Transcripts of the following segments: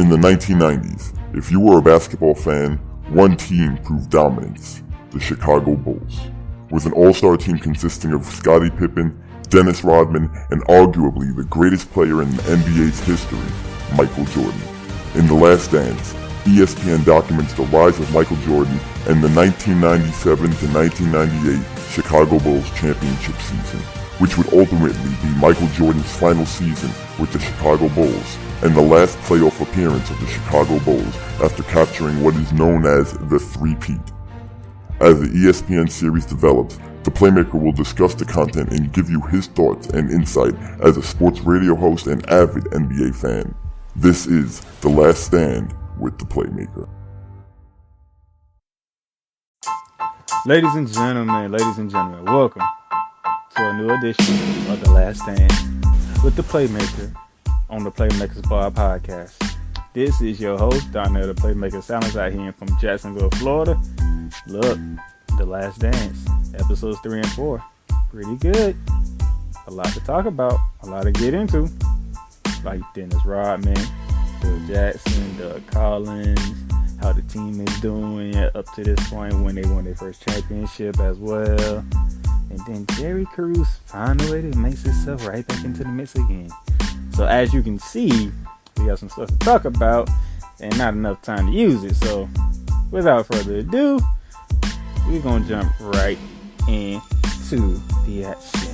In the 1990s, if you were a basketball fan, one team proved dominance, the Chicago Bulls. With an all-star team consisting of Scottie Pippen, Dennis Rodman, and arguably the greatest player in the NBA's history, Michael Jordan. In The Last Dance, ESPN documents the rise of Michael Jordan and the 1997 to 1998 Chicago Bulls championship season, which would ultimately be Michael Jordan's final season with the Chicago Bulls and the last playoff appearance of the Chicago Bulls after capturing what is known as the three-peat. As the ESPN series develops, the Playmaker will discuss the content and give you his thoughts and insight as a sports radio host and avid NBA fan. This is The Last Stand with the Playmaker. Ladies and gentlemen, welcome to a new edition of The Last Stand with the Playmaker on the Playmakers Bar Podcast. This is your host, Donnell the Playmaker Silence, out here from Jacksonville, Florida. Look, The Last Dance, episodes 3 and 4. Pretty good. A lot to talk about, a lot to get into. Like Dennis Rodman, Phil Jackson, Doug Collins, how the team is doing up to this point when they won their first championship as well. And then Jerry Krause finally makes himself right back into the mix again. So as you can see, we have some stuff to talk about and not enough time to use it. So without further ado, we're going to jump right into the action.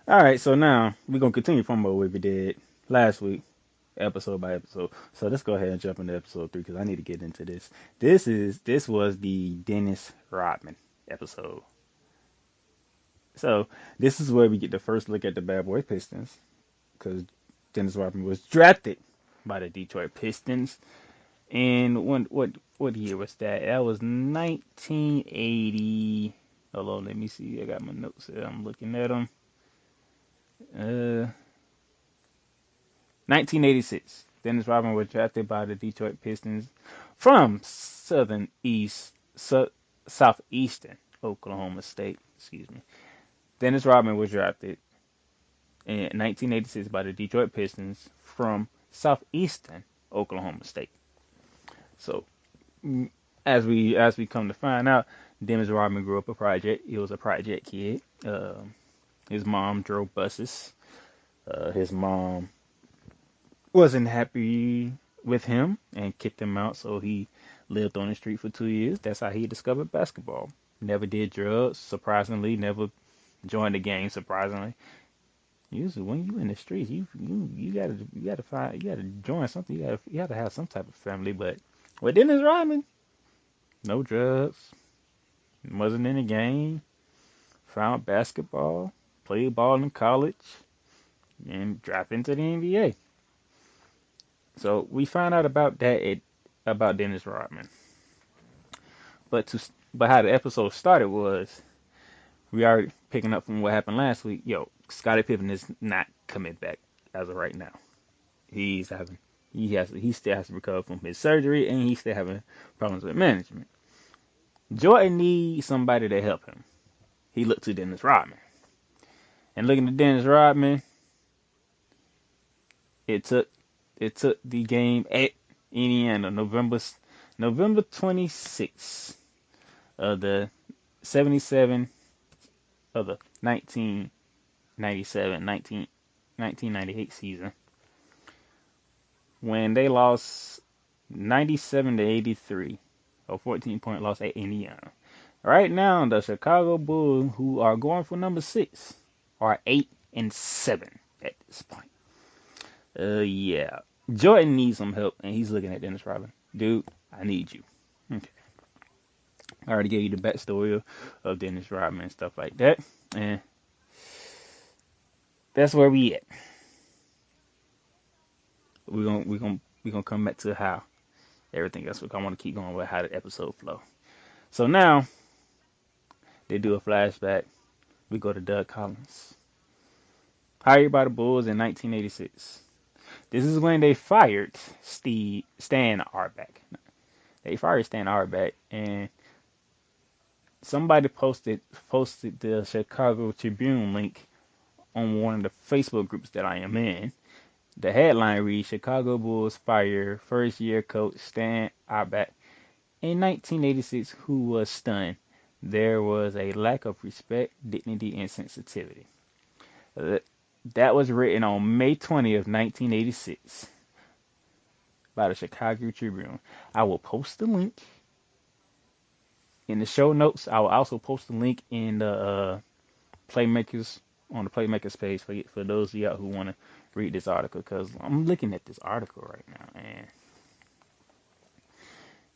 Alright, so now we're going to continue from what we did last week, episode by episode. So let's go ahead and jump into episode 3 because I need to get into this. This was the Dennis Rodman episode. So this is where we get the first look at the Bad Boy Pistons, because Dennis Rodman was drafted by the Detroit Pistons. And what year was that? That was 1980. Hold on, let me see. I got my notes here. I'm looking at them. 1986. Dennis Rodman was drafted by the Detroit Pistons from southeastern Oklahoma State. Excuse me. Dennis Rodman was drafted in 1986 by the Detroit Pistons from southeastern Oklahoma State. So, as we come to find out, Dennis Rodman grew up a project. He was a project kid. His mom drove buses. His mom wasn't happy with him and kicked him out, so he lived on the street for 2 years. That's how he discovered basketball. Never did drugs, surprisingly. Never joined the game, surprisingly. Usually, when you in the streets, you gotta join something. You gotta have some type of family. But with Dennis Rodman, no drugs, wasn't in the game, found basketball, played ball in college, and dropped into the NBA. So we found out about that about Dennis Rodman. But how the episode started was, we already picking up from what happened last week. Scottie Pippen is not coming back as of right now. He still has to recover from his surgery, and he's still having problems with management. Jordan needs somebody to help him. He looked to Dennis Rodman. And looking at Dennis Rodman, it took the game at Indiana, November 26th of the 1998 season, when they lost 97-83, a 14-point loss at Indiana. Right now, the Chicago Bulls, who are going for number 6, are 8-7 at this point. Jordan needs some help, and he's looking at Dennis Rodman. Dude, I need you. Okay. I already gave you the backstory of Dennis Rodman and stuff like that, and that's where we at. We're gonna come back to how everything else. I want to keep going with how the episode flow. So now they do a flashback. We go to Doug Collins, hired by the Bulls in 1986. This is when they fired Stan Auerbach. They fired Stan Auerbach, and somebody posted the Chicago Tribune link on one of the Facebook groups that I am in. The headline reads, Chicago Bulls fire first-year coach Stan Arbeck in 1986, who was stunned. There was a lack of respect, dignity, and sensitivity. That was written on May 20th, 1986 by the Chicago Tribune. I will post the link in the show notes. I will also post the link in the Playmakers on the Playmakers page for those of y'all who want to read this article, because I'm looking at this article right now, and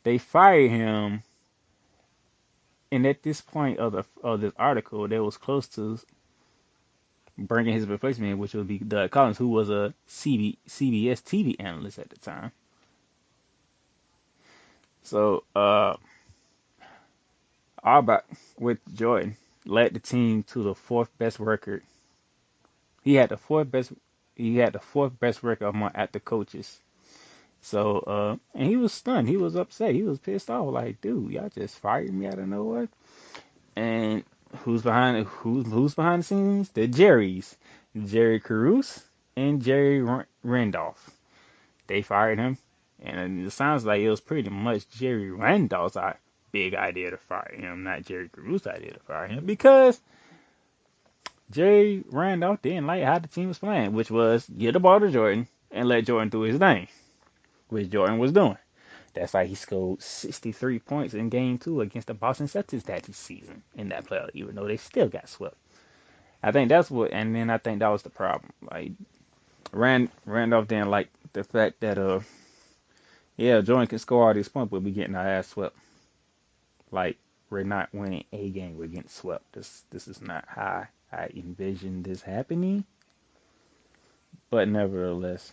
they fired him. And at this point of this article, they was close to bringing his replacement, which would be Doug Collins, who was a CBS TV analyst at the time. So, Auerbach with Jordan led the team to the fourth best record. He had the fourth best record among active coaches. So, and he was stunned. He was upset. He was pissed off. Like, dude, y'all just fired me out of nowhere. And who's behind the scenes? The Jerrys, Jerry Krause and Jerry Randolph. They fired him, and it sounds like it was pretty much Jerry Randolph's big idea to fire him, not Jerry Krause's idea to fire him, because Jerry Randolph didn't like how the team was playing, which was get the ball to Jordan and let Jordan do his thing, which Jordan was doing. That's why he scored 63 points in Game 2 against the Boston Celtics that season in that playoff, even though they still got swept. I think that's what, and then I think that was the problem. Like, Randolph didn't like the fact that, Jordan can score all these points, but we getting our ass swept. Like, we're not winning a game, we're getting swept. This is not how I envisioned this happening. But nevertheless,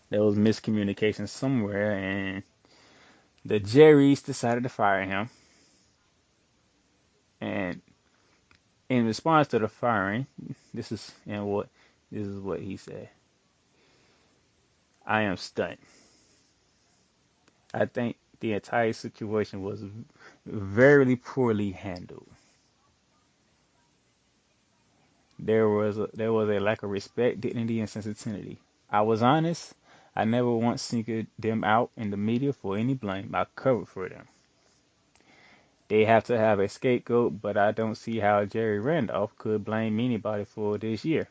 there was miscommunication somewhere, and the Jerrys decided to fire him. And in response to the firing, this is what he said. I am stunned. I think the entire situation was very poorly handled. There was a lack of respect, dignity, and sensitivity. I was honest. I never once singled them out in the media for any blame. I covered for them. They have to have a scapegoat, but I don't see how Jerry Randolph could blame anybody for this year.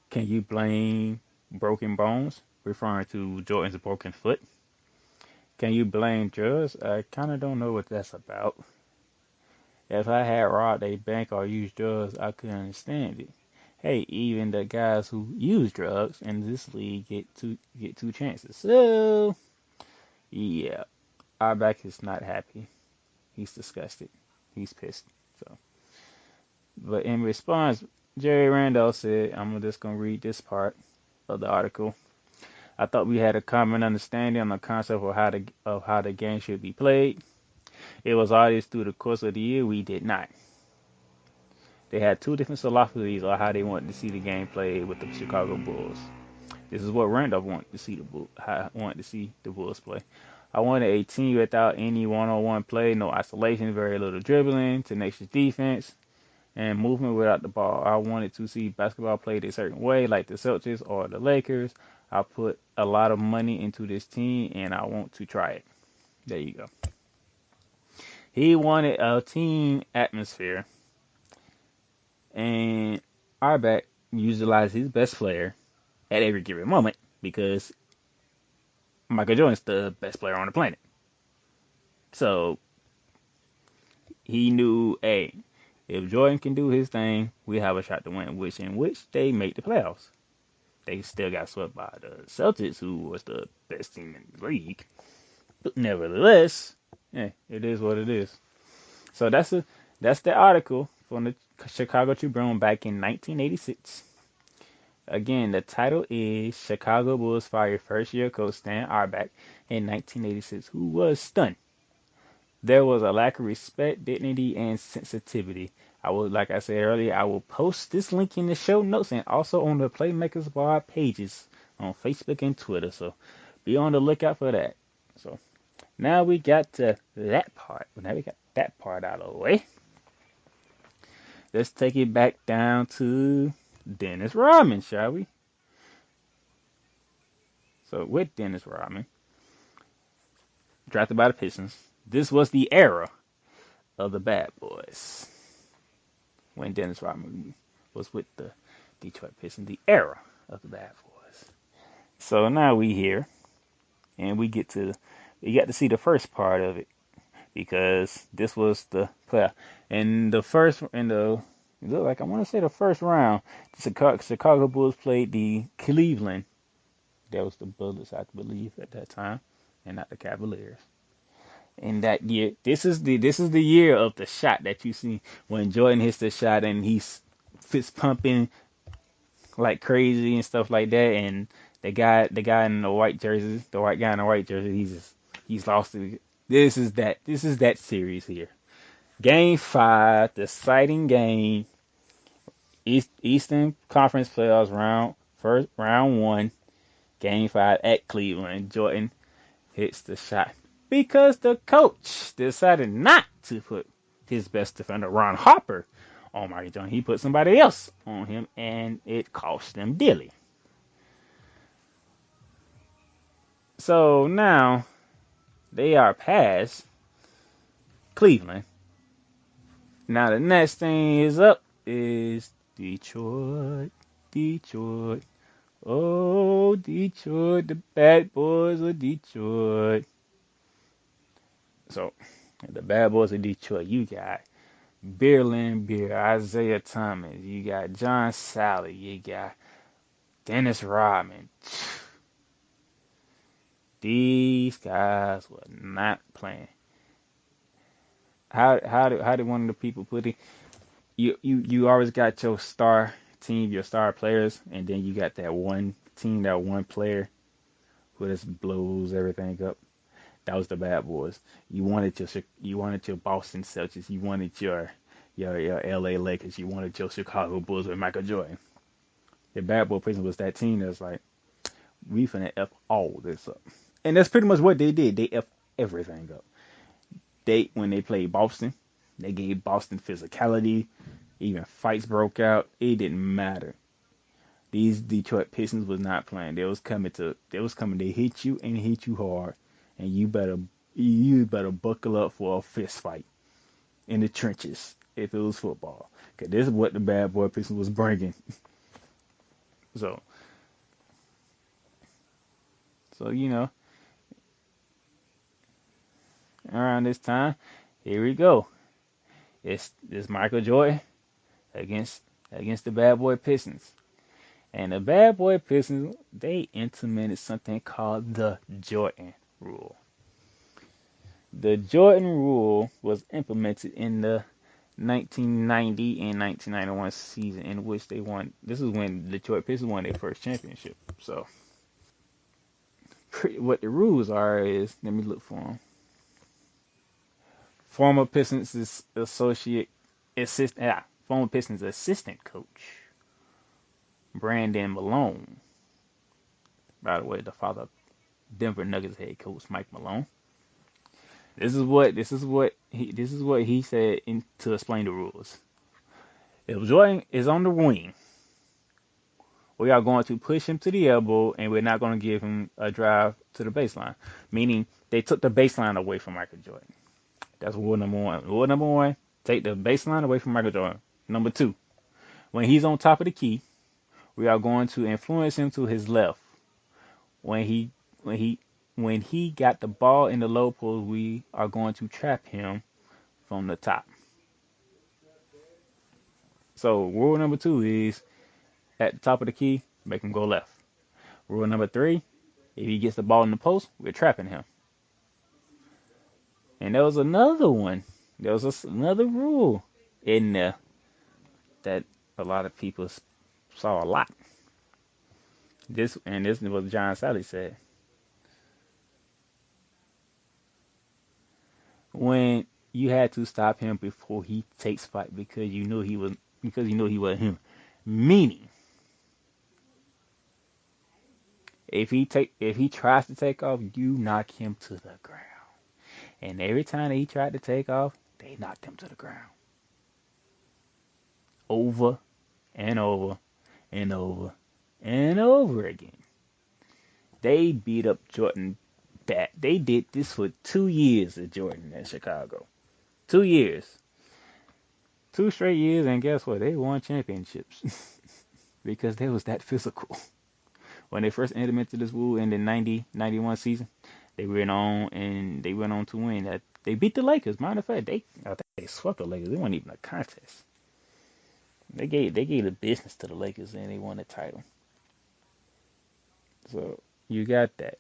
Can you blame broken bones, referring to Jordan's broken foot? Can you blame drugs? I kind of don't know what that's about. If I had robbed a bank or used drugs, I could understand it. Hey, even the guys who use drugs in this league get two chances. So, yeah, Arbeck is not happy. He's disgusted. He's pissed. So, but in response, Jerry Randolph said, "I'm just gonna read this part of the article. I thought we had a common understanding on the concept of how the game should be played. It was obvious through the course of the year we did not. They had two different philosophies on how they wanted to see the game played with the Chicago Bulls. This is what Randolph wanted to see the Bulls play. I wanted a team without any one-on-one play, no isolation, very little dribbling, tenacious defense, and movement without the ball. I wanted to see basketball played a certain way, like the Celtics or the Lakers. I put a lot of money into this team, and I want to try it." There you go. He wanted a team atmosphere, and Arbeck utilized his best player at every given moment, because Michael Jordan's the best player on the planet. So he knew, hey, if Jordan can do his thing, we have a shot to win, which they made the playoffs. They still got swept by the Celtics, who was the best team in the league. But nevertheless, it is what it is. So that's the article from the Chicago Tribune back in 1986. Again, the title is Chicago Bulls fire first-year coach Stan Arbeck in 1986, who was stunned. There was a lack of respect, dignity, and sensitivity. Like I said earlier, I will post this link in the show notes and also on the Playmakers Bar pages on Facebook and Twitter. So be on the lookout for that. So now we got to that part. Now we got that part out of the way. let's take it back down to Dennis Rodman, shall we? So with Dennis Rodman, drafted by the Pistons, this was the era of the Bad Boys. When Dennis Rodman was with the Detroit Pistons, the era of the Bad Boys. So now we here, and we get to see the first part of it, because this was the player. And the first, in the, it looked like, I want to say the first round, the Chicago Bulls played the Cleveland. That was the Bullets, I believe, at that time, and not the Cavaliers. In that year, this is the year of the shot that you see when Jordan hits the shot and he's fist pumping like crazy and stuff like that. And the guy in the white jersey, he's lost it. This is that series here. Game 5, the exciting game. Eastern Conference Playoffs round 1, Game 5 at Cleveland. Jordan hits the shot because the coach decided not to put his best defender, Ron Harper, on Michael Jordan. He put somebody else on him, and it cost them dearly. So now they are past Cleveland. Now the next thing is up is Detroit. Oh, Detroit, the Bad Boys of Detroit. So, the Bad Boys of Detroit, you got Beer, Isaiah Thomas, you got John Sally, you got Dennis Rodman. These guys were not playing. How did one of the people put it? You always got your star team, your star players, and then you got that one team, that one player who just blows everything up. That was the Bad Boys. You wanted your Boston Celtics, you wanted your LA Lakers, you wanted your Chicago Bulls with Michael Jordan. The Bad Boy Pistons was that team that's like, we finna F all this up. And that's pretty much what they did. They F everything up. When they played Boston, they gave Boston physicality. Even fights broke out. It didn't matter. These Detroit Pistons was not playing. They was coming to hit you and hit you hard. And you better buckle up for a fist fight in the trenches if it was football. Because this is what the Bad Boy Pistons was bringing. So around this time, here we go. It's Michael Jordan against the Bad Boy Pistons. And the Bad Boy Pistons, they implemented something called the Jordan Rule. The Jordan Rule was implemented in the 1990 and 1991 season, in which they won. This is when the Detroit Pistons won their first championship. So, what the rules are is, let me look for them. Former Pistons assistant coach Brandon Malone. By the way, the father of Denver Nuggets head coach Mike Malone. This is what he said to explain the rules. If Jordan is on the wing, we are going to push him to the elbow, and we're not going to give him a drive to the baseline. Meaning, they took the baseline away from Michael Jordan. That's rule number 1. Rule number 1, take the baseline away from Michael Jordan. Number 2, when he's on top of the key, we are going to influence him to his left. When he got the ball in the low post, we are going to trap him from the top. So rule number 2 is, at the top of the key, make him go left. Rule number 3, if he gets the ball in the post, we're trapping him. And there was another one. There was another rule in there that a lot of people saw a lot. This is what John Sally said. When you had to stop him before he takes fight because you knew he was him. Meaning, if he tries to take off, you knock him to the ground. And every time he tried to take off, they knocked him to the ground. over and over and over and over again. They beat up Jordan bad. They did this for 2 years at Jordan in Chicago. 2 years. 2 straight years, and guess what? They won championships because they was that physical. When they first entered into this rule in the 90-91 season, they went on to win. That they beat the Lakers. Matter of fact, I think they swept the Lakers. It wasn't even a contest. They gave the business to the Lakers and they won the title. So you got that.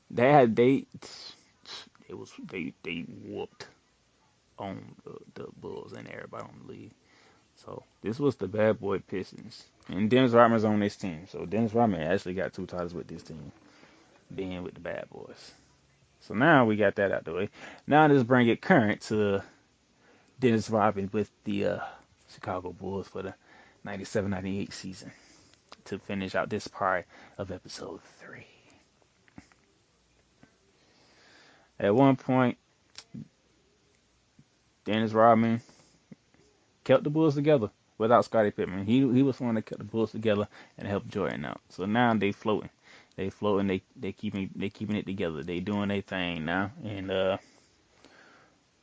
They whooped on the Bulls and everybody on the league. So this was the Bad Boy Pistons. And Dennis Rodman's on this team. So Dennis Rodman actually got 2 titles with this team, being with the Bad Boys. So now we got that out the way. Now let's bring it current to Dennis Rodman with the Chicago Bulls for the 97-98 season to finish out this part of episode 3. At one point, Dennis Rodman kept the Bulls together without Scottie Pippen. He was the one that kept the Bulls together and helped Jordan out. So now they floating. They floating. They keeping it together. They doing their thing now. And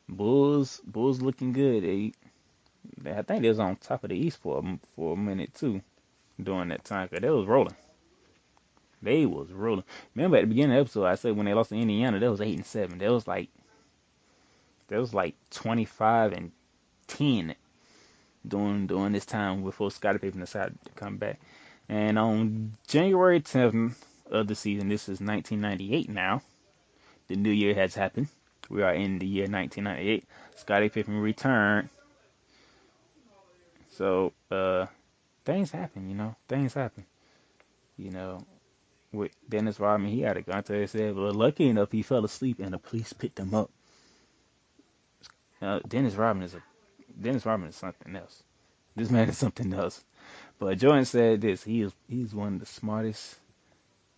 Bulls looking good. I think they was on top of the East for a minute too during that time, because they was rolling. They was rolling. Remember at the beginning of the episode, I said when they lost to Indiana, that was 8-7. That was like 25-10 during this time before Scottie Pippen decided to come back. And on January 10th of the season, this is 1998 now. The new year has happened. We are in the year 1998. Scottie Pippen returned. So things happen, Things happen. With Dennis Rodman, he had a gun to his head, but lucky enough, he fell asleep and the police picked him up. Dennis Rodman is something else. This man is something else. But Jordan said this: he's one of the smartest.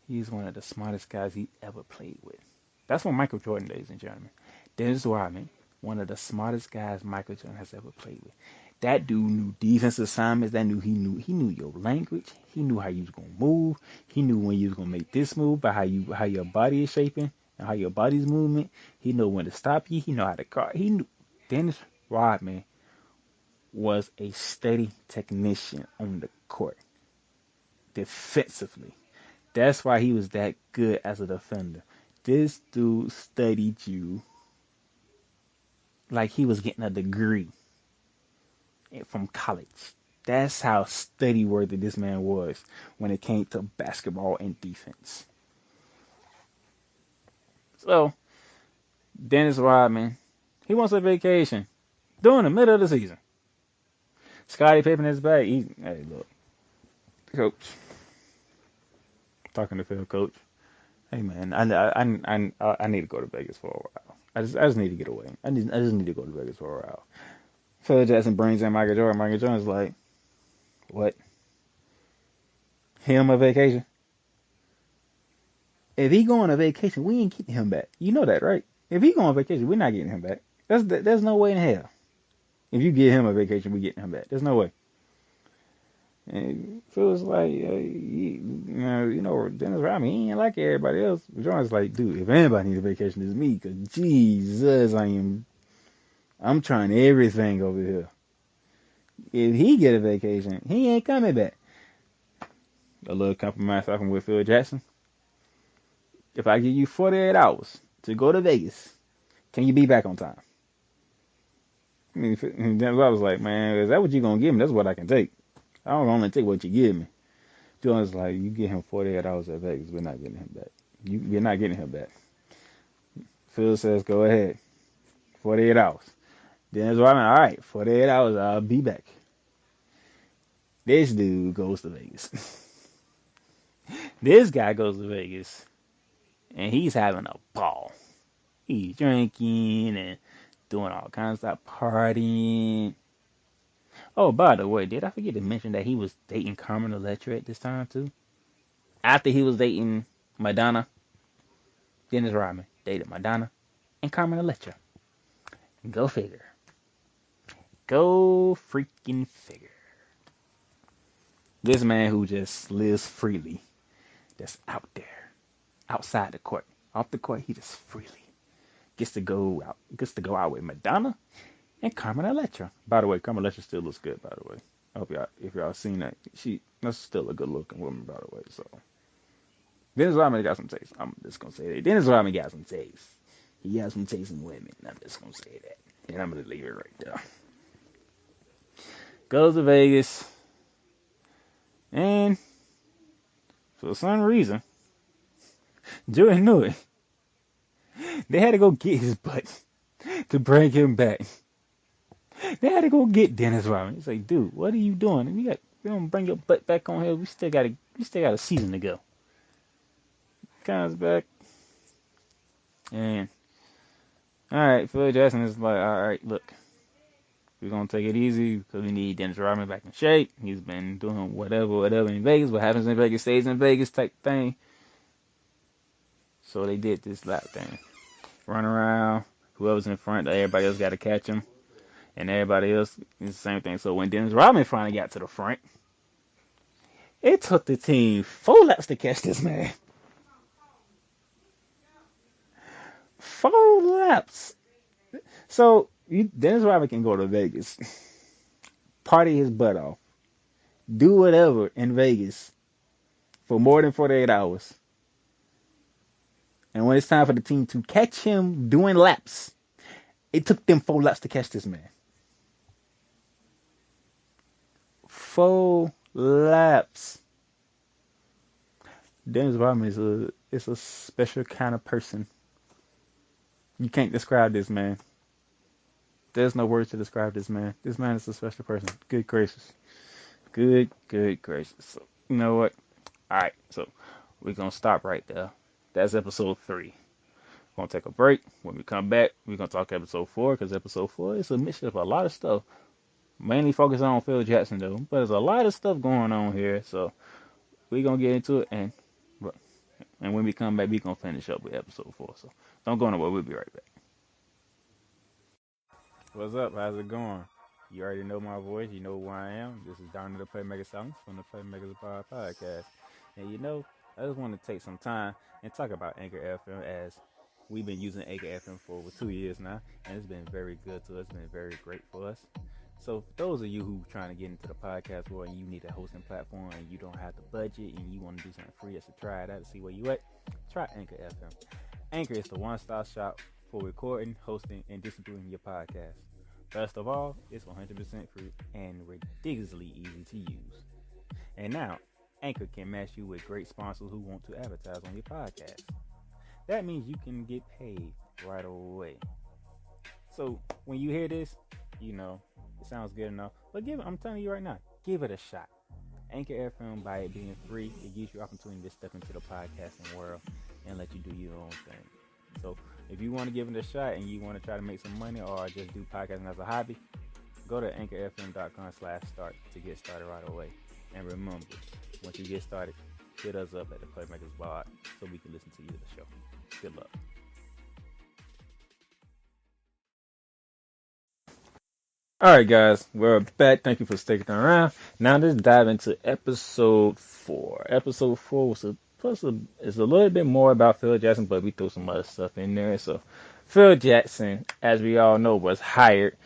He's one of the smartest guys he ever played with. That's what Michael Jordan, ladies and gentlemen. Dennis Rodman, one of the smartest guys Michael Jordan has ever played with. That dude knew defensive assignments. He knew your language. He knew how you was gonna move. He knew when you was gonna make this move, by how your body is shaping and how your body's movement. He knew when to stop you. He knew how to guard. He knew. Dennis Rodman was a steady technician on the court defensively. That's why he was that good as a defender. This dude studied you like he was getting a degree from college. That's how study worthy this man was when it came to basketball and defense. So, Dennis Rodman, he wants a vacation during the middle of the season. Scottie Pippen is back. Hey, look, coach. Talking to Phil, coach. Hey, man, I need to go to Vegas for a while. I just need to get away. I just need to go to Vegas for a while. Phil Jackson brings in Michael Jordan. Michael Jordan's like, what? Him a vacation? If he go on a vacation, we ain't getting him back. You know that, right? If he go on vacation, we're not getting him back. There's no way in hell. If you get him a vacation, we getting him back. There's no way. And Phil's like, Dennis Rodman, he ain't like everybody else. Jordan's like, dude, if anybody needs a vacation, it's me. Because, Jesus, I'm trying everything over here. If he get a vacation, he ain't coming back. A little compromise talking with Phil Jackson. If I give you 48 hours to go to Vegas, can you be back on time? I mean, I was like, man, is that what you going to give me? That's what I can take. I don't only take what you give me. Jordan's like, you get him 48 hours at Vegas, we're not getting him back. You're not getting him back. Phil says, go ahead. 48 hours. Dennis Rodman, all right, 48 hours, I'll be back. This dude goes to Vegas. This guy goes to Vegas, and he's having a ball. He's drinking and doing all kinds of stuff, partying. Oh, by the way, did I forget to mention that he was dating Carmen Electra at this time, too? After he was dating Madonna, Dennis Rodman dated Madonna and Carmen Electra. Go figure. Go freaking figure. This man who just lives freely, just out there, outside the court. Off the court, he just freely gets to go out with Madonna and Carmen Electra. By the way, Carmen Electra still looks good, by the way. I hope if y'all seen that. That's still a good looking woman, by the way. So Dennis Rodman got some taste. I'm just gonna say that. Dennis Rodman got some taste. He got some taste in women. I'm just gonna say that. And I'm gonna leave it right there. Goes to Vegas. And for some reason, Jordan knew it. They had to go get his butt to bring him back. They had to go get Dennis Rodman. He's like, dude, what are you doing? We don't bring your butt back on here. We still got a season to go. Comes back. And alright, Phil Jackson is like, alright, look. We're gonna take it easy because we need Dennis Rodman back in shape. He's been doing whatever in Vegas. What happens in Vegas stays in Vegas type thing. So they did this lap thing. Run around. Whoever's in front, everybody else got to catch him. And everybody else is the same thing. So when Dennis Rodman finally got to the front, it took the team 4 laps to catch this man. 4 laps. So Dennis Rodman can go to Vegas, party his butt off, do whatever in Vegas for more than 48 hours. And when it's time for the team to catch him doing laps, it took them 4 laps to catch this man. 4 laps. Dennis Rodman is a special kind of person. You can't describe this man. There's no words to describe this man. This man is a special person. Good gracious. Good gracious. So, you know what? Alright, so we're going to stop right there. That's episode 3. We're going to take a break. When we come back, we're going to talk episode 4, because episode 4 is a mixture of a lot of stuff. Mainly focus on Phil Jackson, though. But there's a lot of stuff going on here, so we're going to get into it. And when we come back, we're going to finish up with episode 4. So don't go nowhere. We'll be right back. What's up? How's it going? You already know my voice. You know who I am. This is Donnie the Playmaker Songs from the Playmakers podcast. And I just want to take some time and talk about Anchor FM, as we've been using Anchor FM for over 2 years now, and it's been very good to us. It's been very great for us. So for those of you who trying to get into the podcast world and you need a hosting platform and you don't have the budget and you want to do something free just to try it out to see where you at, try Anchor FM. Anchor is the one-stop shop for recording, hosting, and distributing your podcast. Best of all, it's 100% free and ridiculously easy to use. And now, Anchor can match you with great sponsors who want to advertise on your podcast. That means you can get paid right away. So when you hear this, it sounds good enough. But I'm telling you right now, give it a shot. Anchor FM, by it being free, it gives you opportunity to step into the podcasting world and let you do your own thing. So if you want to give it a shot and you want to try to make some money or just do podcasting as a hobby, go to anchorfm.com/start to get started right away. And remember, once you get started, hit us up at the Playmakers blog so we can listen to you at the show. Good luck. Alright guys, we're back. Thank you for sticking around. Now let's dive into episode 4. Episode 4 is a little bit more about Phil Jackson, but we threw some other stuff in there. So Phil Jackson, as we all know, was hired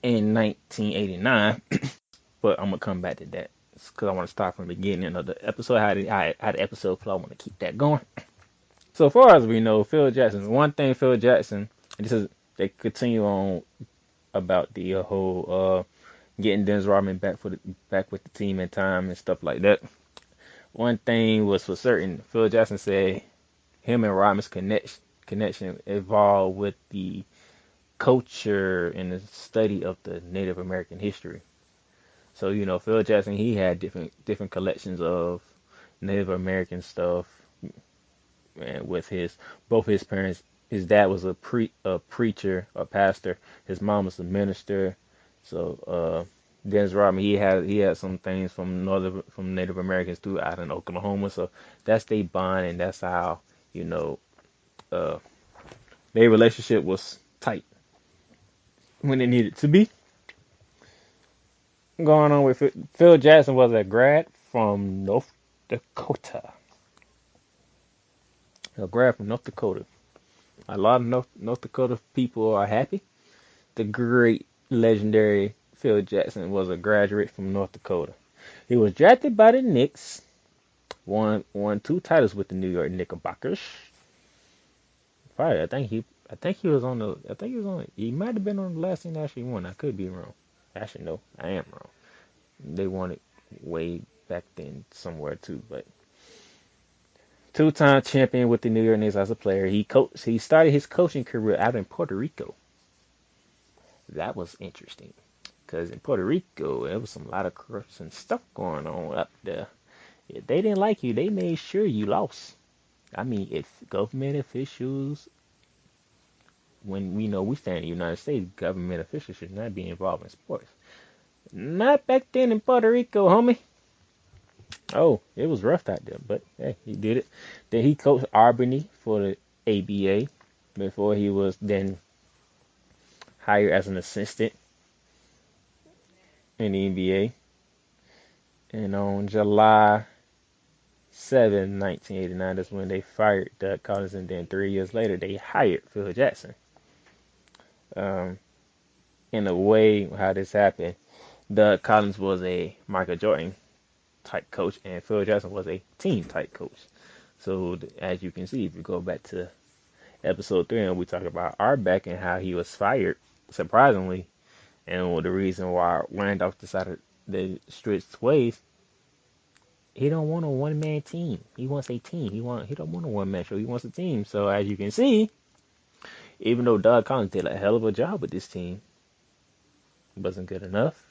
in 1989. But I'm going to come back to that because I want to start from the beginning of the episode. How the episode flow. I want to keep that going. So far as we know, Phil Jackson, one thing Phil Jackson, they continue on about the whole getting Dennis Rodman back with the team in time and stuff like that. One thing was for certain, Phil Jackson said him and Rodman's connection evolved with the culture and the study of the Native American history. So Phil Jackson, he had different collections of Native American stuff, and with both his parents. His dad was a preacher, a pastor. His mom was a minister. So Dennis Rodman, he had some things from Native Americans too out in Oklahoma. So that's their bond, and that's how their relationship was tight when it needed to be. going on with Phil Jackson was a grad from North Dakota. A grad from North Dakota. A lot of North Dakota people are happy. The great legendary Phil Jackson was a graduate from North Dakota. He was drafted by the Knicks, won two titles with the New York Knickerbockers. Probably, he might have been on the last team that actually won. I could be wrong. Actually, no, I am wrong. They won it way back then somewhere too, but two-time champion with the New York Knicks as a player. He started his coaching career out in Puerto Rico. That was interesting because in Puerto Rico there was some lot of corruption stuff going on up there. If they didn't like you, they made sure you lost. I mean, if government officials, when we know we stand in the United States, government officials should not be involved in sports. Not back then in Puerto Rico, homie. Oh, it was rough out there, but hey, he did it. Then he coached Albany for the ABA before he was then hired as an assistant in the NBA. And on July 7, 1989, that's when they fired Doug Collins, and then 3 years later they hired Phil Jackson. In a way, how this happened, Doug Collins was a Michael Jordan type coach, and Phil Jackson was a team type coach. So as you can see, if you go back to episode 3, and we talk about Arbeck and how he was fired, surprisingly, and the reason why Randolph decided to switch ways, he don't want a one-man team. He wants a team. He don't want a one-man show. He wants a team. So as you can see, even though Doug Collins did a hell of a job with this team, it wasn't good enough,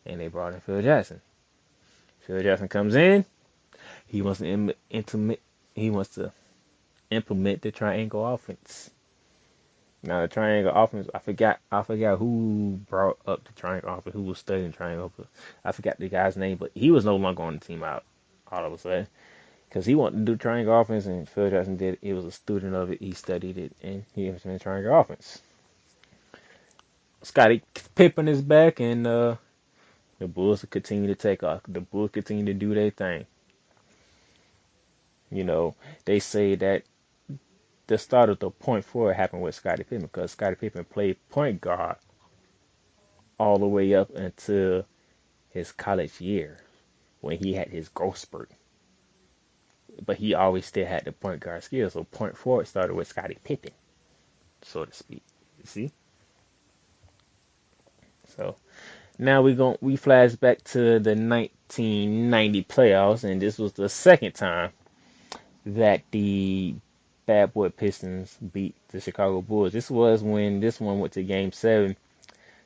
and they brought in Phil Jackson. Phil Jackson comes in. He wants to implement the triangle offense. Now the triangle offense, I forgot who brought up the triangle offense, who was studying triangle. I forgot the guy's name, but he was no longer on the team out all of a sudden because he wanted to do triangle offense, and Phil Jackson did it. He was a student of it. He studied it, and he implemented triangle offense. Scottie Pippen is back, and the Bulls continue to take off. The Bulls continue to do their thing. You know, they say that the start of the point forward happened with Scottie Pippen because Scottie Pippen played point guard all the way up until his college year when he had his growth spurt. But he always still had the point guard skills, so point forward started with Scottie Pippen, so to speak. You see? So now we flash back to the 1990 playoffs, and this was the second time that the Bad Boy Pistons beat the Chicago Bulls. This was when this one went to Game 7.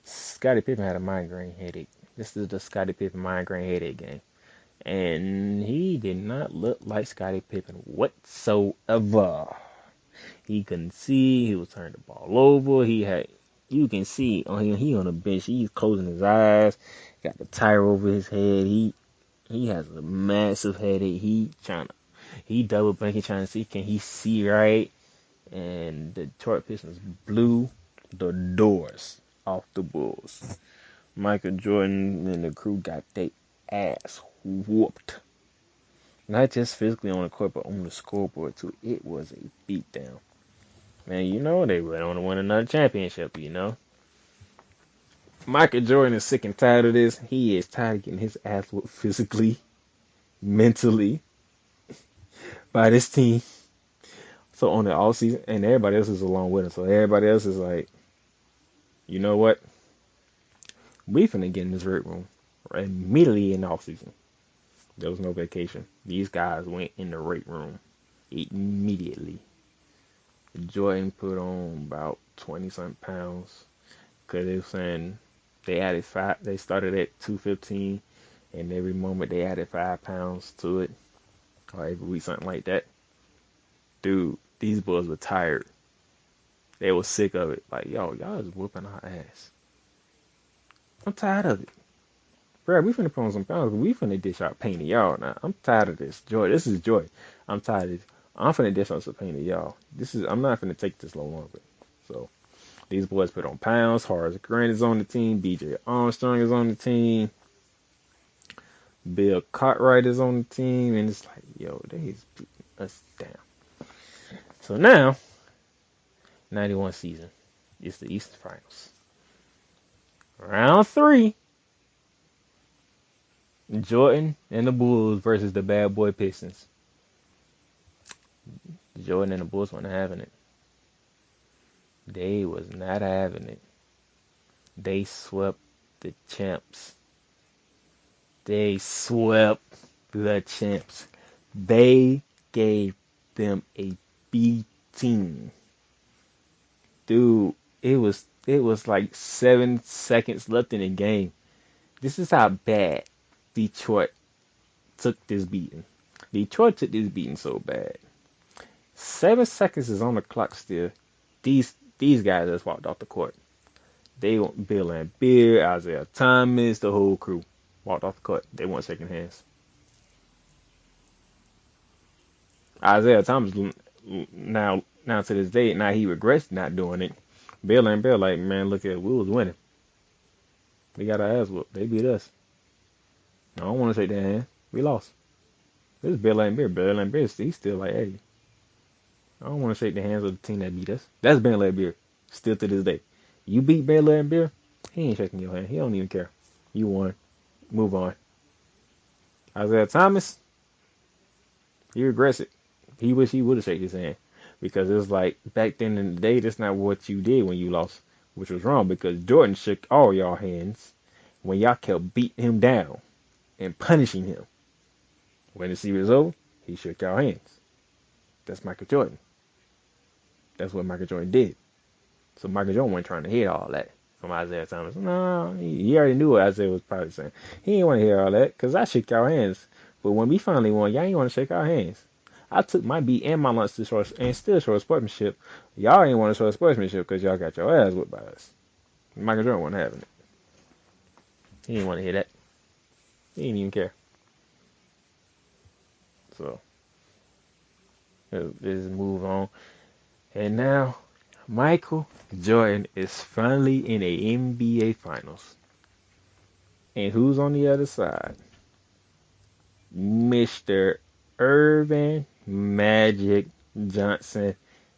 Scottie Pippen had a migraine headache. This is the Scottie Pippen migraine headache game. And he did not look like Scottie Pippen whatsoever. He couldn't see. He was turning the ball over. You can see on him, he on the bench. He's closing his eyes. Got the tire over his head. He has a massive headache. He double blinking trying to see, can he see right? And the Detroit Pistons blew the doors off the Bulls. Michael Jordan and the crew got their ass whooped. Not just physically on the court, but on the scoreboard too. It was a beatdown. Man, you know they went on to win another championship, you know. Michael Jordan is sick and tired of this. He is tired of getting his ass whooped physically, mentally, by this team. So on the all season, and everybody else is along with him. So everybody else is like, you know what? We finna get in this weight room immediately in the off season. There was no vacation. These guys went in the weight room immediately. Jordan put on about 20-something pounds because they were saying they added 5. They started at 215, and every moment they added 5 pounds to it, or every week something like that. Dude, these boys were tired. They were sick of it. Like, y'all is whooping our ass. I'm tired of it. Bro, we finna put on some pounds. We finna dish out pain to y'all now. I'm tired of this. Joy, this is Joy. I'm tired of this. I'm finna dish out some pain to y'all. I'm not finna take this no longer. So, These boys put on pounds. Horace Grant is on the team. B.J. Armstrong is on the team. Bill Cartwright is on the team. And it's like, yo, they is beating us down. So now, 91 season. It's the Eastern Finals. Round 3. Jordan and the Bulls versus the Bad Boy Pistons. Jordan and the Bulls weren't having it. They was not having it. They swept the champs. They swept the champs. They gave them a beating. Dude, it was like 7 seconds left in the game. This is how bad Detroit took this beating. Detroit took this beating so bad. 7 seconds is on the clock still. These guys just walked off the court. They want Bill Laimbeer, Isaiah Thomas, the whole crew walked off the court. They weren't shaking hands. Isaiah Thomas now to this day, now he regrets not doing it. Bill Laimbeer like, man, look at it, we was winning. We got our ass whooped. They beat us. I don't want to shake their hand. We lost. This is Bill Laimbeer. Bill Laimbeer, he's still like, hey, I don't want to shake the hands of the team that beat us. That's Bill Laimbeer, still to this day. You beat Bill Laimbeer, he ain't shaking your hand. He don't even care. You won. Move on. Isaiah Thomas, he regrets it. He wish he would have shaken his hand. Because it was like, back then in the day, that's not what you did when you lost, which was wrong. Because Jordan shook all y'all hands when y'all kept beating him down and punishing him. When the series was over, he shook y'all hands. That's Michael Jordan. That's what Michael Jordan did. So Michael Jordan wasn't trying to hear all that from Isaiah Thomas. No, he already knew what Isaiah was probably saying. He didn't want to hear all that because I shook y'all hands. But when we finally won, y'all ain't want to shake our hands. I took my beat and my lunch to show and still show sportsmanship. Y'all ain't want to show sportsmanship because y'all got your ass whipped by us. Michael Jordan wasn't having it. He didn't want to hear that. He didn't even care. So, let's move on. And now, Michael Jordan is finally in a NBA Finals. And who's on the other side? Mr. Irvin Magic Johnson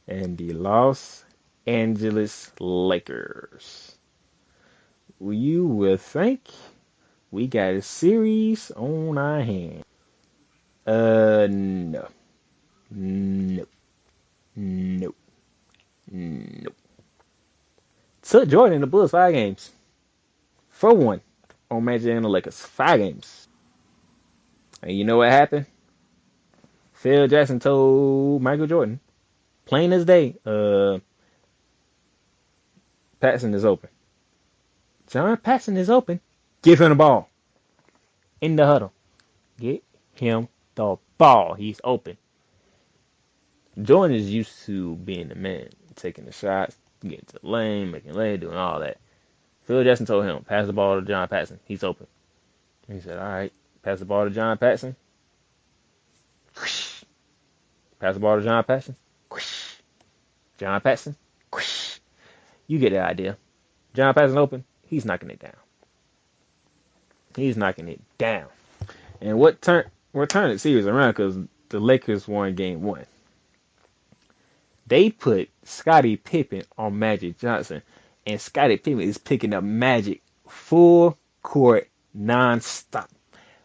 and the Los Angeles Lakers. You will think we got a series on our hands. No. Took Jordan and the Bulls 5 games. For 1 on Magic and the Lakers. 5 games. And you know what happened? Phil Jackson told Michael Jordan, plain as day, Paxson is open. John Paxson is open. Give him the ball. In the huddle. Get him the ball. He's open. Jordan is used to being the man, taking the shots, getting to the lane, making lane, doing all that. Phil Jackson told him, pass the ball to John Paxson. He's open. He said, all right, pass the ball to John Paxson. Pass the ball to John Paxson. John Paxson. You get the idea. John Paxson open. He's knocking it down. He's knocking it down. And what turned the series around because the Lakers won game 1. They put Scottie Pippen on Magic Johnson, and Scottie Pippen is picking up Magic full court non-stop.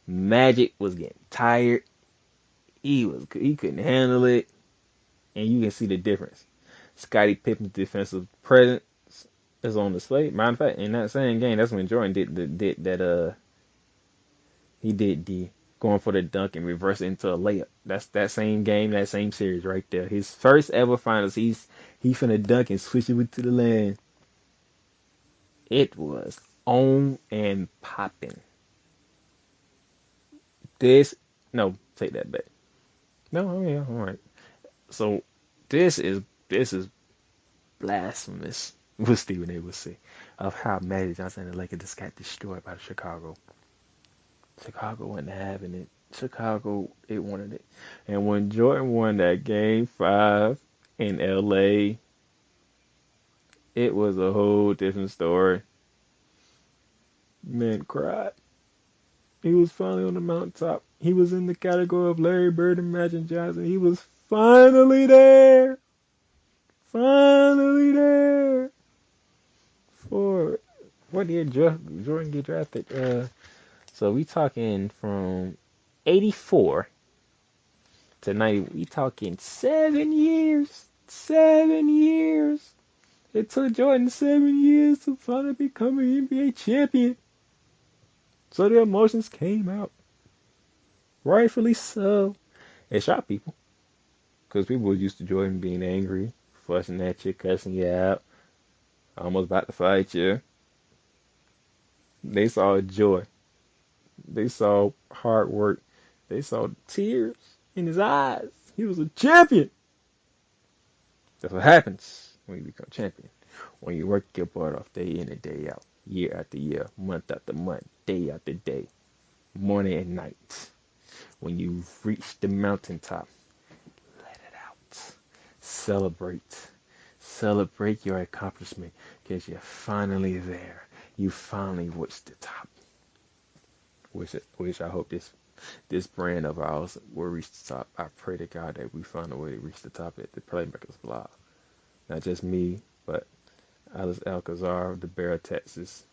Magic was getting tired. He couldn't handle it, and you can see the difference. Scottie Pippen's defensive presence is on display. Matter of fact, in that same game, that's when Jordan did that. He did the going for the dunk and reverse it into a layup. That's that same game, that same series right there. His first ever finals. He finna dunk and switch it to the lane. It was on and popping. Take that back. No, yeah, all right. So this is blasphemous. What Stephen A would say of how Magic Johnson and the Lakers just got destroyed by Chicago. Chicago wasn't having it. Chicago, it wanted it. And when Jordan won that game 5 in LA, It was a whole different story. Man cried. He was finally on the mountaintop. He was in the category of Larry Bird and Magic Johnson. He was finally there. Finally there. For what year Jordan get drafted? So we talking from 84 to 90. We talking 7 years. 7 years. It took Jordan 7 years to finally become an NBA champion. So the emotions came out. Rightfully so. It shocked people. Because people were used to Jordan being angry, fussing at you, cussing you out, almost about to fight you. They saw joy. They saw hard work. They saw tears in his eyes. He was a champion. That's what happens when you become champion. When you work your butt off day in and day out, year after year, month after month, day after day, morning and night. When you reach the mountaintop, let it out. Celebrate. Celebrate your accomplishment because you're finally there. You finally reached the top. Which I hope this brand of ours will reach the top. I pray to God that we find a way to reach the top at the Playmakers blog. Not just me, but Alice Alcazar, the Bear of Texas,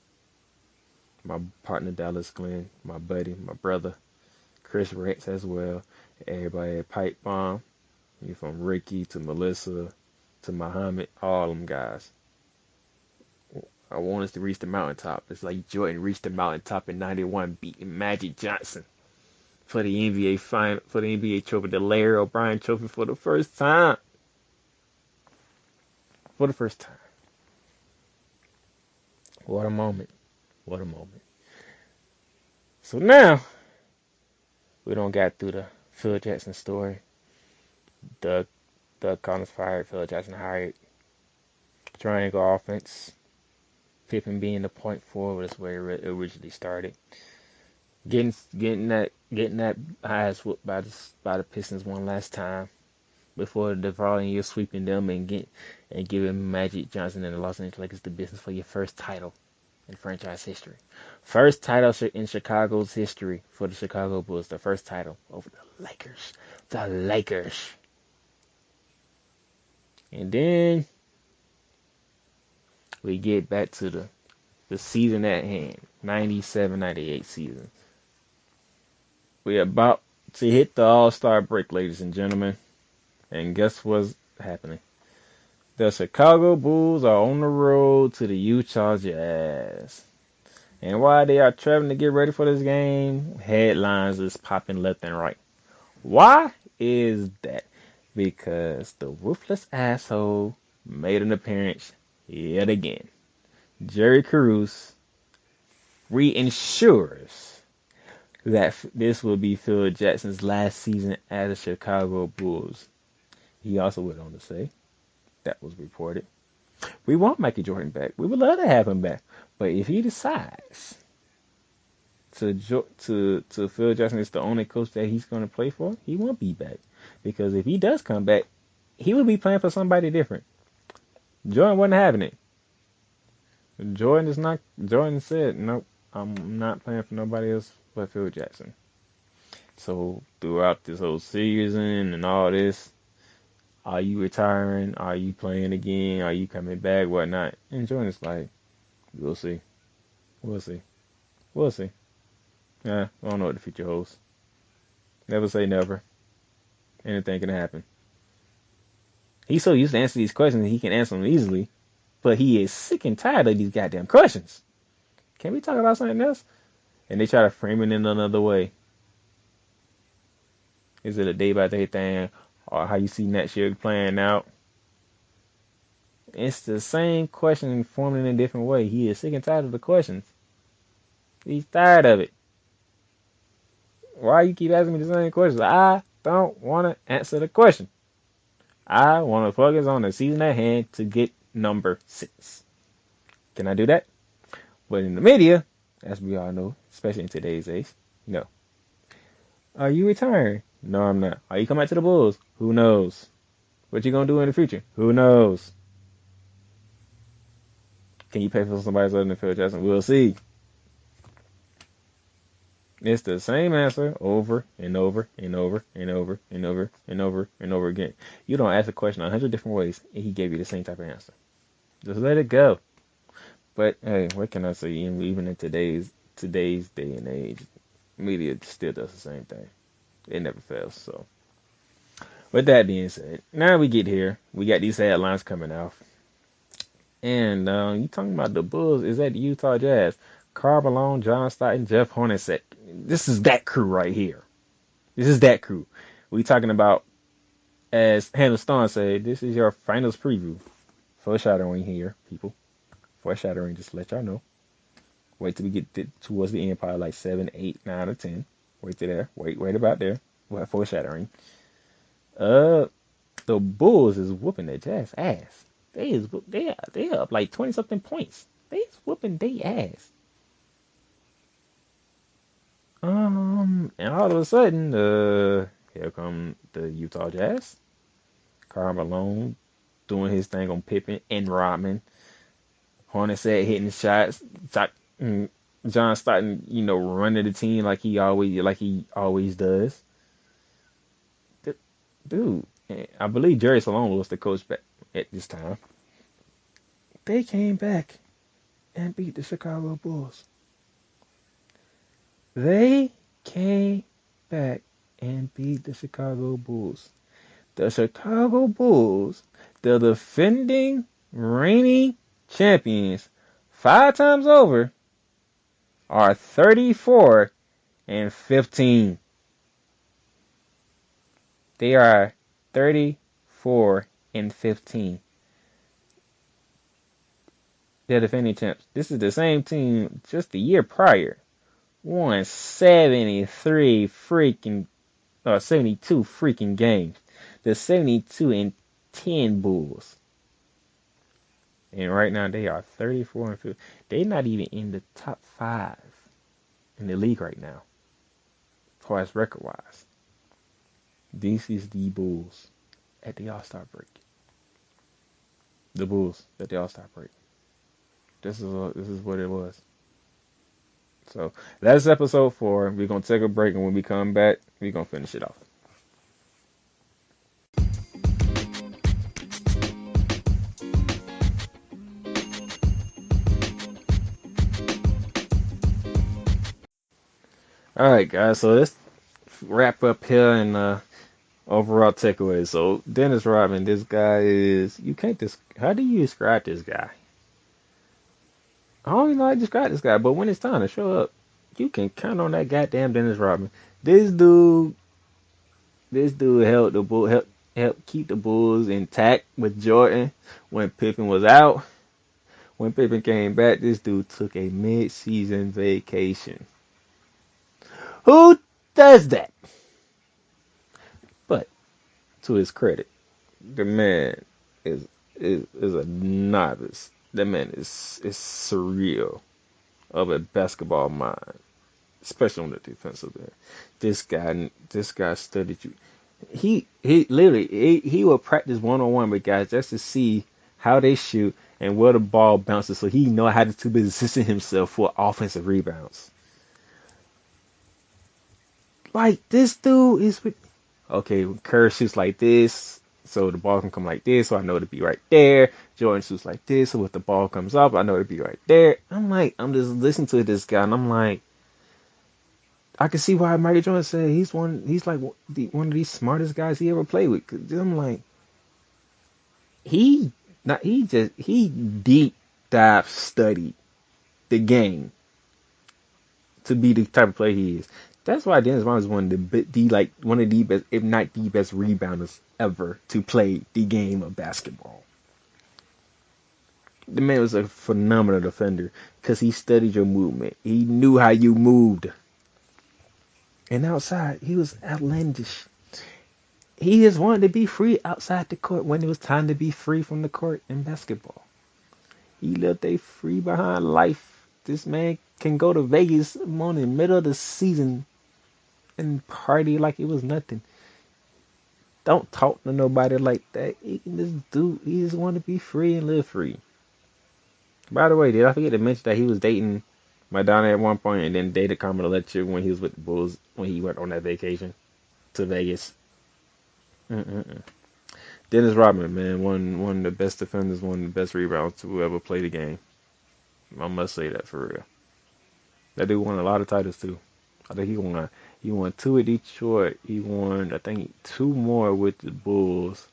my partner Dallas Glenn, my buddy, my brother, Chris Rex as well, everybody at Pipe Bomb, you from Ricky to Melissa to Muhammad, all them guys. I want us to reach the mountaintop. It's like Jordan reached the mountaintop in '91, beating Magic Johnson for the NBA final, for the NBA trophy, the Larry O'Brien trophy for the first time. For the first time. What a moment. What a moment. So now, we don't got through the Phil Jackson story. Doug Collins fired, Phil Jackson hired. Triangle offense. Pippen being the point forward is where it originally started. Getting that eyes whooped by the Pistons one last time before the following year sweeping them and giving Magic Johnson and the Los Angeles Lakers the business for your first title in franchise history. First title in Chicago's history for the Chicago Bulls. The first title over the Lakers. The Lakers. And then we get back to the season at hand. 97-98 season. We're about to hit the All-Star break, ladies and gentlemen. And guess what's happening? The Chicago Bulls are on the road to the Utah Jazz. And while they are traveling to get ready for this game, headlines is popping left and right. Why is that? Because the ruthless asshole made an appearance yet again. Jerry Krause reinsures that this will be Phil Jackson's last season as a Chicago Bulls. He also went on to say, that was reported, we want Michael Jordan back. We would love to have him back. But if he decides to Phil Jackson is the only coach that he's going to play for, he won't be back. Because if he does come back, he will be playing for somebody different. Jordan wasn't having it. Jordan said, nope, I'm not playing for nobody else but Phil Jackson. So throughout this whole season and all this, are you retiring? Are you playing again? Are you coming back? Whatnot? And Jordan's like, we'll see. We'll see. We'll see. I don't know what the future holds. Never say never. Anything can happen. He's so used to answer these questions, he can answer them easily. But he is sick and tired of these goddamn questions. Can we talk about something else? And they try to frame it in another way. Is it a day-by-day thing? Or how you see next year playing out? It's the same question formed in a different way. He is sick and tired of the questions. He's tired of it. Why you keep asking me the same questions? I don't want to answer the question. I want to focus on the season at hand to get number 6. Can I do that? But in the media, as we all know, especially in today's age, no. Are you retiring? No, I'm not. Are you coming back to the Bulls? Who knows? What you gonna do in the future? Who knows? Can you pay for somebody other than Phil Jackson? We'll see. It's the same answer over and over and over and over and over and over and over again. You don't ask a question 100 different ways, and he gave you the same type of answer. Just let it go. But hey, what can I say? Even in today's day and age, media still does the same thing. It never fails. So, with that being said, now we get here. We got these headlines coming out. And you talking about the Bulls is at the Utah Jazz. Karl Malone, John Stockton, Jeff Hornacek. This is that crew right here. This is that crew. We talking about, as Hannah Stone said, this is your finals preview. Foreshadowing here, people. Foreshadowing, just to let y'all know. Wait till we get towards the end, probably like 7, 8, 9, or 10. Wait till there. Wait about there. We'll have foreshadowing. The Bulls is whooping their Jazz ass. They up like 20 something points. They is whooping their ass. And all of a sudden, here come the Utah Jazz. Karl Malone doing his thing on Pippen and Rodman. Hornacek hitting shots. John Stockton, running the team like he always does. Dude, I believe Jerry Krause was the coach back at this time. They came back and beat the Chicago Bulls. They came back and beat the Chicago Bulls. The Chicago Bulls, the defending, reigning champions, 5 times over, are 34-15. They are 34-15. They're defending champs. This is the same team just the year prior. Won 72 freaking games. The 72-10 Bulls. And right now they are 34-15. They're not even in the top 5 in the league right now, as far as record-wise. This is the Bulls at the All-Star break. The Bulls at the All-Star break. This is what it was. So that's episode 4. We're gonna take a break, and when we come back, we're gonna finish it off. All right, guys. So let's wrap up here and overall takeaways. So Dennis Rodman, this guy is how do you describe this guy? I don't even know how to describe this guy, but when it's time to show up, you can count on that goddamn Dennis Rodman. This dude helped keep the Bulls intact with Jordan when Pippen was out. When Pippen came back, this dude took a mid-season vacation. Who does that? But to his credit, the man is a novice. That man is surreal of a basketball mind, especially on the defensive end. This guy studied you. He literally he will practice 1-on-1 with guys just to see how they shoot and where the ball bounces, so he know how to position himself for offensive rebounds. Like, this dude is okay, Kerr shoots like this, so the ball can come like this, so I know to be right there. Jordan shoots like this, so if the ball comes up, I know to be right there. I'm just listening to this guy, and I'm like, I can see why Michael Jordan said he's like one of the smartest guys he ever played with. 'Cause I'm like, he deep dive studied the game to be the type of player he is. That's why Dennis Rodman is one of the best, if not the best, rebounders ever to play the game of basketball. The man was a phenomenal defender because he studied your movement. He knew how you moved. And outside, he was outlandish. He just wanted to be free outside the court when it was time to be free from the court in basketball. He lived a free behind life. This man can go to Vegas in the middle of the season and party like it was nothing. Don't talk to nobody like that. He just want to be free and live free. By the way, did I forget to mention that he was dating Madonna at one point and then dated Carmen Electra when he was with the Bulls when he went on that vacation to Vegas? Mm-mm-mm. Dennis Rodman, man, one of the best defenders, one of the best rebounders to ever play the game. I must say that for real. That dude won a lot of titles too. I think he won two at Detroit. He won I think two more with the Bulls.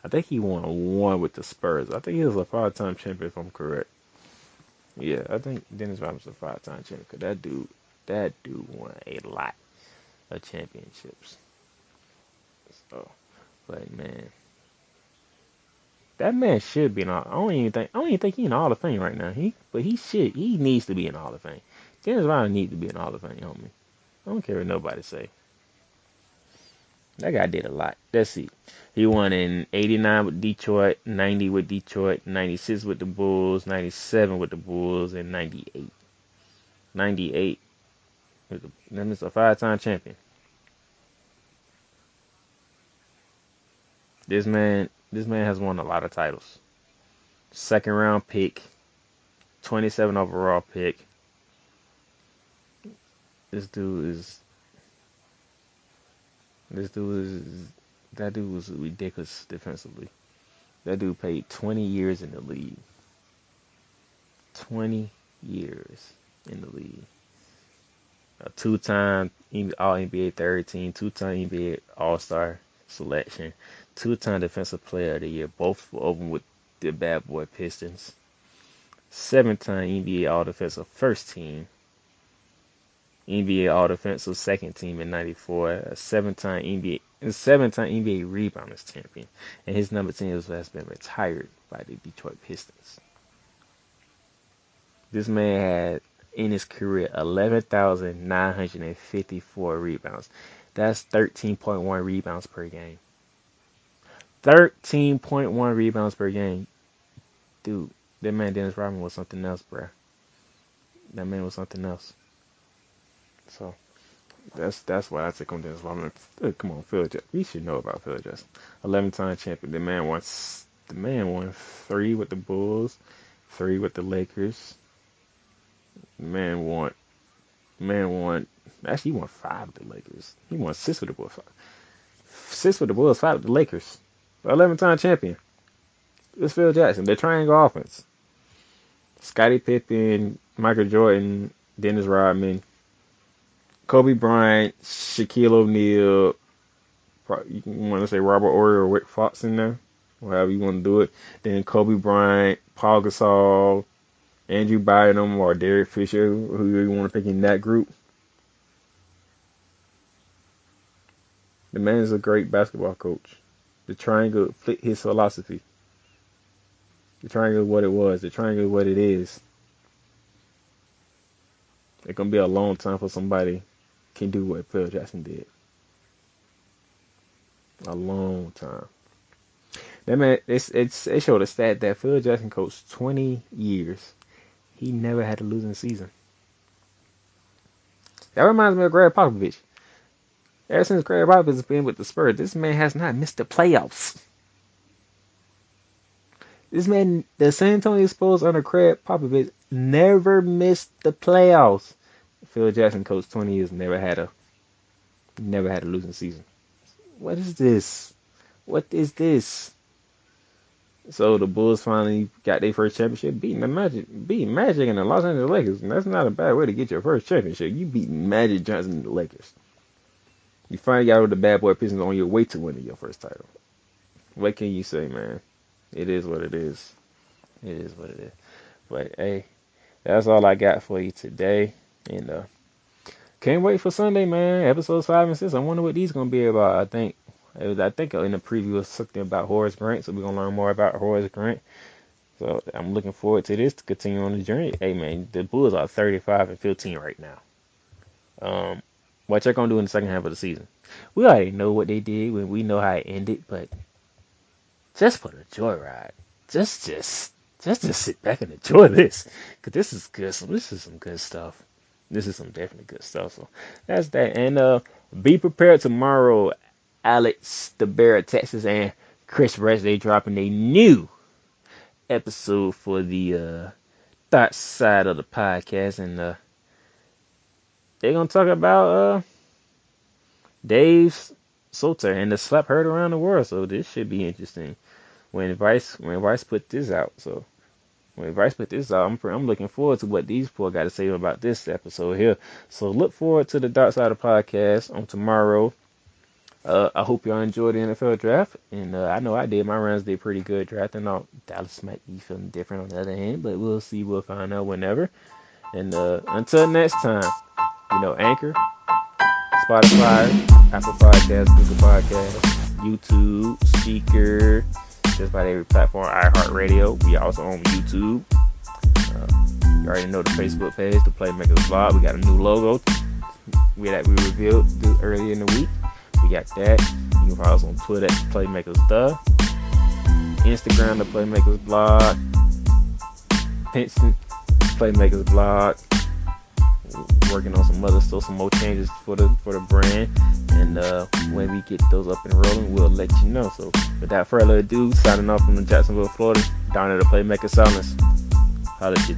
I think he won one with the Spurs. I think he was a 5-time champion if I'm correct. Yeah, I think Dennis Rodman's a 5-time champion. 'Cause that dude won a lot of championships. So, but man, that man should be in all. I don't even think he's in the Hall of Fame right now. He needs to be in the Hall of Fame. Dennis Rodman needs to be in the Hall of Fame, homie. I don't care what nobody say. That guy did a lot. Let's see. He won in 89 with Detroit, 90 with Detroit, 96 with the Bulls, 97 with the Bulls, and 98. 98. That means a 5-time champion. This man has won a lot of titles. Second round pick, 27 overall pick. This dude is This dude is that dude was ridiculous defensively. That dude played 20 years in the league. 20 years in the league. A two-time All NBA third team, two-time NBA All-Star selection, two-time Defensive Player of the Year, both over with the Bad Boy Pistons. Seven-time NBA All-Defensive First Team, NBA All-Defensive Second Team in '94, a seven-time NBA Rebounders champion, and his number 10 has been retired by the Detroit Pistons. This man had in his career 11,954 rebounds. That's 13.1 rebounds per game. 13.1 rebounds per game. Dude, that man Dennis Rodman was something else, bruh. That man was something else. So that's why I take on Dennis Rodman. Come on, Phil Jackson. We should know about Phil Jackson. 11-time champion. The man won 3 with the Bulls, 3 with the Lakers. The man won. Actually, he won 5 with the Lakers. He won 6 with the Bulls. 6 with the Bulls, 5 with the Lakers. 11-time champion. It's Phil Jackson. The triangle offense. Scottie Pippen, Michael Jordan, Dennis Rodman, Kobe Bryant, Shaquille O'Neal. You want to say Robert Horry or Rick Fox in there, or however you want to do it. Then Kobe Bryant, Paul Gasol, Andrew Bynum, or Derek Fisher, who you want to pick in that group. The man is a great basketball coach. The triangle fit his philosophy. The triangle is what it was. The triangle is what it is. It's going to be a long time for somebody can do what Phil Jackson did. A long time. That man, it showed a stat that Phil Jackson coached 20 years. He never had a losing season. That reminds me of Greg Popovich. Ever since Greg Popovich has been with the Spurs, this man has not missed the playoffs. This man, the San Antonio Spurs under Greg Popovich, never missed the playoffs. Phil Jackson coached 20 years, never had a losing season. What is this? What is this? So the Bulls finally got their first championship, beating Magic and the Los Angeles Lakers. And that's not a bad way to get your first championship. You beating Magic Johnson and the Lakers. You finally got with the Bad Boy Pistons on your way to winning your first title. What can you say, man? It is what it is. It is what it is. But hey, that's all I got for you today. And can't wait for Sunday, man. Episodes 5 and 6. I wonder what these gonna be about. I think in the preview was something about Horace Grant, so we're gonna learn more about Horace Grant. So I'm looking forward to this to continue on the journey. Hey man, the Bulls are 35-15 right now. What you're gonna do in the second half of the season? We already know what they did when we know how it ended, but just for the joyride, just sit back and enjoy this, cause this is good. This is some good stuff. This is some definitely good stuff. So that's that. And be prepared tomorrow. Alex, the Bear of Texas, and Chris Rush, they dropping a new episode for the that side of the podcast, and they're gonna talk about Dave Soter and the slap heard around the world. So this should be interesting when Vice put this out. So when Vice put this out, I'm looking forward to what these four got to say about this episode here. So look forward to the Dark Side of the Podcast on tomorrow. I hope y'all enjoyed the NFL draft, and I know I did. My Rams did pretty good drafting out. Dallas might be feeling different on the other hand, but we'll see. We'll find out whenever. And until next time, Anchor, Spotify, Apple Podcasts, Google Podcasts, YouTube, Speaker, just about every platform, iHeartRadio. We also on YouTube. You already know the Facebook page, the Playmakers blog. We got a new logo we revealed earlier in the week. We got that. You can follow us on Twitter at Playmakers Instagram, the Playmakers blog, Pinson, Playmakers blog. Working on some other stuff, some more changes for the brand, and when we get those up and rolling, we'll let you know. So without further ado, signing off from Jacksonville, Florida, down at the Playmaker Silence. Holla at you.